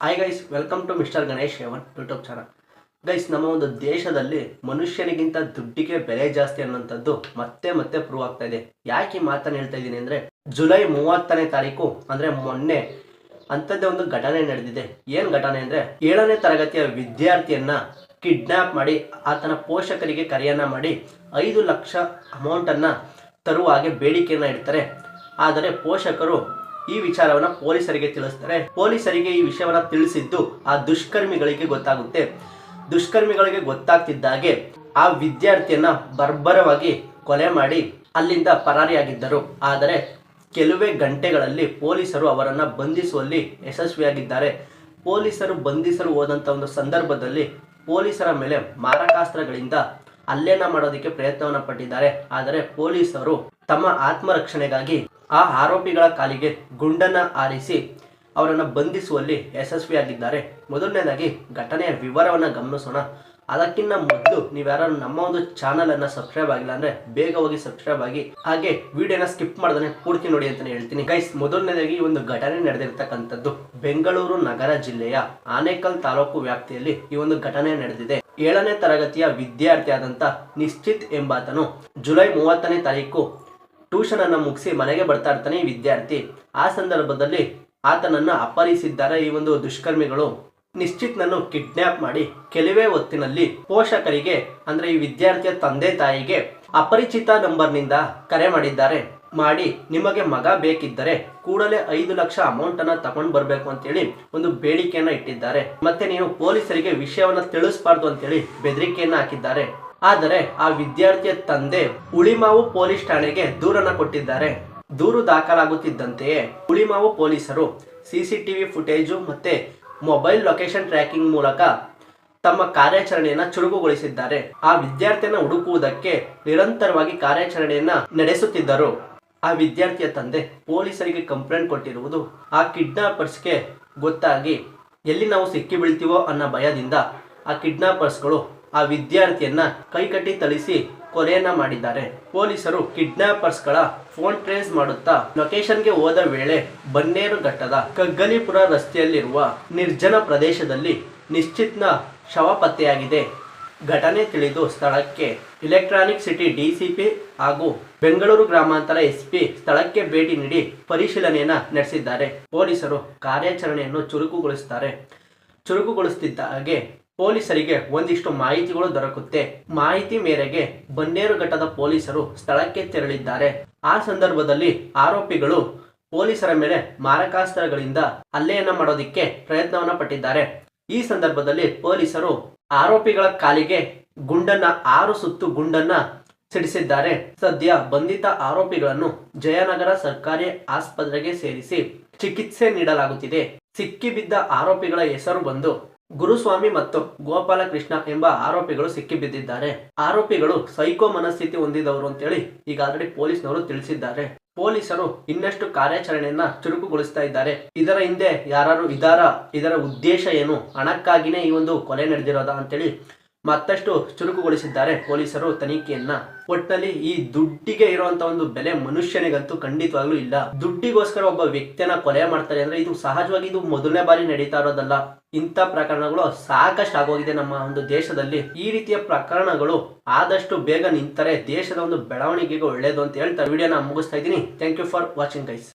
Hi guys, welcome to mister Ganesh ಎವನ್ YouTube channel. Guys, ನಮ್ಮ ಒಂದು ದೇಶದಲ್ಲಿ ಮನುಷ್ಯನಿಗಿಂತ ದುಡ್ಡಿಗೆ ಬೆಲೆ ಜಾಸ್ತಿ ಅನ್ನೋಂಥದ್ದು ಮತ್ತೆ ಮತ್ತೆ ಪ್ರೂವ್ ಆಗ್ತಾ ಇದೆ. ಯಾಕೆ ಈ ಮಾತನ್ನು ಹೇಳ್ತಾ ಇದ್ದೀನಿ ಅಂದರೆ, ಜುಲೈ 30ನೇ ತಾರೀಕು ಅಂದರೆ ಮೊನ್ನೆ ಅಂಥದ್ದೇ ಒಂದು ಘಟನೆ ನಡೆದಿದೆ. ಏನು ಘಟನೆ ಅಂದರೆ, 7ನೇ ತರಗತಿಯ ವಿದ್ಯಾರ್ಥಿಯನ್ನ ಕಿಡ್ನಾಪ್ ಮಾಡಿ ಆತನ ಪೋಷಕರಿಗೆ ಕರೆಯನ್ನ ಮಾಡಿ 5 ಲಕ್ಷ ಅಮೌಂಟನ್ನು ತರುವ ಹಾಗೆ ಬೇಡಿಕೆಯನ್ನು ಇಡ್ತಾರೆ. ಆದರೆ ಪೋಷಕರು ಈ ವಿಚಾರವನ್ನ ಪೊಲೀಸರಿಗೆ ತಿಳಿಸ್ತಾರೆ. ಪೊಲೀಸರಿಗೆ ಈ ವಿಷಯವನ್ನ ತಿಳಿಸಿದ್ದು ಆ ದುಷ್ಕರ್ಮಿಗಳಿಗೆ ಗೊತ್ತಾಗುತ್ತೆ. ದುಷ್ಕರ್ಮಿಗಳಿಗೆ ಗೊತ್ತಾಗ್ತಿದ್ದಾಗೆ ಆ ವಿದ್ಯಾರ್ಥಿಯನ್ನ ಬರ್ಬರವಾಗಿ ಕೊಲೆ ಮಾಡಿ ಅಲ್ಲಿಂದ ಪರಾರಿಯಾಗಿದ್ದರು. ಆದರೆ ಕೆಲವೇ ಗಂಟೆಗಳಲ್ಲಿ ಪೊಲೀಸರು ಅವರನ್ನ ಬಂಧಿಸುವಲ್ಲಿ ಯಶಸ್ವಿಯಾಗಿದ್ದಾರೆ. ಪೊಲೀಸರು ಬಂಧಿಸಲು ಹೋದಂಥ ಒಂದು ಸಂದರ್ಭದಲ್ಲಿ ಪೊಲೀಸರ ಮೇಲೆ ಮಾರಕಾಸ್ತ್ರಗಳಿಂದ ಹಲ್ಲೆಯನ್ನ ಮಾಡೋದಕ್ಕೆ ಪ್ರಯತ್ನವನ್ನು ಪಟ್ಟಿದ್ದಾರೆ. ಆದರೆ ಪೊಲೀಸರು ತಮ್ಮ ಆತ್ಮರಕ್ಷಣೆಗಾಗಿ ಆ ಆರೋಪಿಗಳ ಕಾಲಿಗೆ ಗುಂಡನ್ನ ಹಾರಿಸಿ ಅವರನ್ನು ಬಂಧಿಸುವಲ್ಲಿ ಯಶಸ್ವಿಯಾಗಿದ್ದಾರೆ. ಮೊದಲನೇದಾಗಿ ಘಟನೆಯ ವಿವರವನ್ನು ಗಮನಿಸೋಣ. ಅದಕ್ಕಿಂತ ಮೊದಲು ನೀವ್ಯಾರು ನಮ್ಮ ಒಂದು ಚಾನಲನ್ನು ಸಬ್ಸ್ಕ್ರೈಬ್ ಆಗಿಲ್ಲ ಅಂದರೆ ಬೇಗ ಹೋಗಿ ಸಬ್ಸ್ಕ್ರೈಬ್ ಆಗಿ, ಹಾಗೆ ವಿಡಿಯೋನ ಸ್ಕಿಪ್ ಮಾಡ್ದೇ ಪೂರ್ತಿ ನೋಡಿ ಅಂತಲೇ ಹೇಳ್ತೀನಿ. ಗೈಸ್, ಮೊದಲನೇದಾಗಿ ಈ ಒಂದು ಘಟನೆ ನಡೆದಿರ್ತಕ್ಕಂಥದ್ದು ಬೆಂಗಳೂರು ನಗರ ಜಿಲ್ಲೆಯ ಆನೇಕಲ್ ತಾಲೂಕು ವ್ಯಾಪ್ತಿಯಲ್ಲಿ ಈ ಒಂದು ಘಟನೆ ನಡೆದಿದೆ. 7ನೇ ತರಗತಿಯ ವಿದ್ಯಾರ್ಥಿ ಆದಂಥ ನಿಶ್ಚಿತ್ ಎಂಬಾತನು ಜುಲೈ 30ನೇ ತಾರೀಕು ಟ್ಯೂಷನ್ ಅನ್ನು ಮುಗಿಸಿ ಮನೆಗೆ ಬರ್ತಾ ಇರ್ತಾನೆ ಈ ವಿದ್ಯಾರ್ಥಿ. ಆ ಸಂದರ್ಭದಲ್ಲಿ ಆತನನ್ನು ಅಪಹರಿಸಿದ್ದಾರೆ ಈ ಒಂದು ದುಷ್ಕರ್ಮಿಗಳು. ನಿಶ್ಚಿತ್ನನ್ನು ಕಿಡ್ನಾಪ್ ಮಾಡಿ ಕೆಲವೇ ಹೊತ್ತಿನಲ್ಲಿ ಪೋಷಕರಿಗೆ ಅಂದ್ರೆ ಈ ವಿದ್ಯಾರ್ಥಿಯ ತಂದೆ ತಾಯಿಗೆ ಅಪರಿಚಿತ ನಂಬರ್ನಿಂದ ಕರೆ ಮಾಡಿದ್ದಾರೆ. ಮಾಡಿ ನಿಮಗೆ ಮಗ ಬೇಕಿದ್ದರೆ ಕೂಡಲೇ 5 ಲಕ್ಷ ಅಮೌಂಟ್ ಅನ್ನ ತಗೊಂಡು ಬರ್ಬೇಕು ಅಂತೇಳಿ ಒಂದು ಬೇಡಿಕೆಯನ್ನ ಇಟ್ಟಿದ್ದಾರೆ. ಮತ್ತೆ ನೀವು ಪೊಲೀಸರಿಗೆ ವಿಷಯವನ್ನ ತಿಳಿಸಬಾರ್ದು ಅಂತೇಳಿ ಬೆದರಿಕೆಯನ್ನ ಹಾಕಿದ್ದಾರೆ. ಆದರೆ ಆ ವಿದ್ಯಾರ್ಥಿಯ ತಂದೆ ಹುಳಿಮಾವು ಪೊಲೀಸ್ ಠಾಣೆಗೆ ದೂರನ್ನ ಕೊಟ್ಟಿದ್ದಾರೆ. ದೂರು ದಾಖಲಾಗುತ್ತಿದ್ದಂತೆಯೇ ಹುಳಿಮಾವು ಪೊಲೀಸರು CCTV ಫುಟೇಜು ಮತ್ತೆ ಮೊಬೈಲ್ ಲೊಕೇಶನ್ ಟ್ರ್ಯಾಕಿಂಗ್ ಮೂಲಕ ತಮ್ಮ ಕಾರ್ಯಾಚರಣೆಯನ್ನ ಚುರುಕುಗೊಳಿಸಿದ್ದಾರೆ. ಆ ವಿದ್ಯಾರ್ಥಿಯನ್ನ ಹುಡುಕುವುದಕ್ಕೆ ನಿರಂತರವಾಗಿ ಕಾರ್ಯಾಚರಣೆಯನ್ನ ನಡೆಸುತ್ತಿದ್ದರು. ಆ ವಿದ್ಯಾರ್ಥಿಯ ತಂದೆ ಪೊಲೀಸರಿಗೆ ಕಂಪ್ಲೇಂಟ್ ಕೊಟ್ಟಿರುವುದು ಆ ಕಿಡ್ನಾಪರ್ಸ್ಗೆ ಗೊತ್ತಾಗಿ ಎಲ್ಲಿ ನಾವು ಸಿಕ್ಕಿ ಬೀಳ್ತೀವೋ ಅನ್ನೋ ಭಯದಿಂದ ಆ ಕಿಡ್ನಾಪರ್ಸ್ಗಳು ಆ ವಿದ್ಯಾರ್ಥಿಯನ್ನ ಕೈಕಟ್ಟಿ ಥಳಿಸಿ ಕೊಲೆಯನ್ನ ಮಾಡಿದ್ದಾರೆ. ಪೊಲೀಸರು ಕಿಡ್ನಾಪರ್ಸ್ಗಳ ಫೋನ್ ಟ್ರೇಸ್ ಮಾಡುತ್ತಾ ಲೊಕೇಶನ್ಗೆ ಹೋದ ವೇಳೆ ಬನ್ನೇರುಘಟ್ಟದ ಕಗ್ಗಲಿಪುರ ರಸ್ತೆಯಲ್ಲಿರುವ ನಿರ್ಜನ ಪ್ರದೇಶದಲ್ಲಿ ನಿಶ್ಚಿತ್ನ ಶವ ಪತ್ತೆಯಾಗಿದೆ. ಘಟನೆ ತಿಳಿದು ಸ್ಥಳಕ್ಕೆ ಎಲೆಕ್ಟ್ರಾನಿಕ್ ಸಿಟಿ DCP ಹಾಗೂ ಬೆಂಗಳೂರು ಗ್ರಾಮಾಂತರ SP ಸ್ಥಳಕ್ಕೆ ಭೇಟಿ ನೀಡಿ ಪರಿಶೀಲನೆಯನ್ನ ನಡೆಸಿದ್ದಾರೆ. ಪೊಲೀಸರು ಕಾರ್ಯಾಚರಣೆಯನ್ನು ಚುರುಕುಗೊಳಿಸುತ್ತಿದ್ದ ಹಾಗೆ ಪೊಲೀಸರಿಗೆ ಒಂದಿಷ್ಟು ಮಾಹಿತಿಗಳು ದೊರಕುತ್ತೆ. ಮಾಹಿತಿ ಮೇರೆಗೆ ಬನ್ನೇರುಘಟ್ಟದ ಪೊಲೀಸರು ಸ್ಥಳಕ್ಕೆ ತೆರಳಿದ್ದಾರೆ. ಆ ಸಂದರ್ಭದಲ್ಲಿ ಆರೋಪಿಗಳು ಪೊಲೀಸರ ಮೇಲೆ ಮಾರಕಾಸ್ತ್ರಗಳಿಂದ ಹಲ್ಲೆಯನ್ನ ಮಾಡೋದಿಕ್ಕೆ ಪ್ರಯತ್ನವನ್ನ ಪಟ್ಟಿದ್ದಾರೆ. ಈ ಸಂದರ್ಭದಲ್ಲಿ ಪೊಲೀಸರು ಆರೋಪಿಗಳ ಕಾಲಿಗೆ ಗುಂಡನ್ನ 6 ಸುತ್ತು ಗುಂಡನ್ನ ಸಿಡಿಸಿದ್ದಾರೆ. ಸದ್ಯ ಬಂಧಿತ ಆರೋಪಿಗಳನ್ನು ಜಯನಗರ ಸರ್ಕಾರಿ ಆಸ್ಪತ್ರೆಗೆ ಸೇರಿಸಿ ಚಿಕಿತ್ಸೆ ನೀಡಲಾಗುತ್ತಿದೆ. ಸಿಕ್ಕಿಬಿದ್ದ ಆರೋಪಿಗಳ ಹೆಸರು ಬಂದು ಗುರುಸ್ವಾಮಿ ಮತ್ತು ಗೋಪಾಲಕೃಷ್ಣ ಎಂಬ ಆರೋಪಿಗಳು ಸಿಕ್ಕಿಬಿದ್ದಿದ್ದಾರೆ. ಆರೋಪಿಗಳು ಸೈಕೋ ಮನಸ್ಥಿತಿ ಹೊಂದಿದವರು ಅಂತೇಳಿ ಈಗ ಆಲ್ರೆಡಿ ಪೊಲೀಸ್ನವರು ತಿಳಿಸಿದ್ದಾರೆ. ಪೊಲೀಸರು ಇನ್ನಷ್ಟು ಕಾರ್ಯಾಚರಣೆಯನ್ನ ಚುರುಕುಗೊಳಿಸ್ತಾ ಇದ್ದಾರೆ. ಇದರ ಹಿಂದೆ ಯಾರು ಇದರ ಉದ್ದೇಶ ಏನು, ಹಣಕ್ಕಾಗಿನೇ ಈ ಒಂದು ಕೊಲೆ ನಡೆದಿರೋದ ಅಂತೇಳಿ ಮತ್ತಷ್ಟು ಚುರುಕುಗೊಳಿಸಿದ್ದಾರೆ ಪೊಲೀಸರು ತನಿಖೆಯನ್ನ. ಒಟ್ಟಿನಲ್ಲಿ ಈ ದುಡ್ಡಿಗೆ ಇರುವಂತ ಒಂದು ಬೆಲೆ ಮನುಷ್ಯನಿಗಂತೂ ಖಂಡಿತವಾಗ್ಲೂ ಇಲ್ಲ. ದುಡ್ಡಿಗೋಸ್ಕರ ಒಬ್ಬ ವ್ಯಕ್ತಿಯನ್ನ ಕೊಲೆ ಮಾಡ್ತಾರೆ ಅಂದ್ರೆ ಇದು ಸಹಜವಾಗಿ ಇದು ಮೊದಲನೇ ಬಾರಿ ನಡೀತಾ ಇರೋದಲ್ಲ. ಇಂಥ ಪ್ರಕರಣಗಳು ಸಾಕಷ್ಟು ಆಗೋಗಿದೆ ನಮ್ಮ ಒಂದು ದೇಶದಲ್ಲಿ. ಈ ರೀತಿಯ ಪ್ರಕರಣಗಳು ಆದಷ್ಟು ಬೇಗ ನಿಂತರೆ ದೇಶದ ಒಂದು ಬೆಳವಣಿಗೆಗೆ ಒಳ್ಳೇದು ಅಂತ ಹೇಳ್ತಾ ವಿಡಿಯೋನ ಮುಗಿಸ್ತಾ ಇದ್ದೀನಿ. Thank you for watching guys.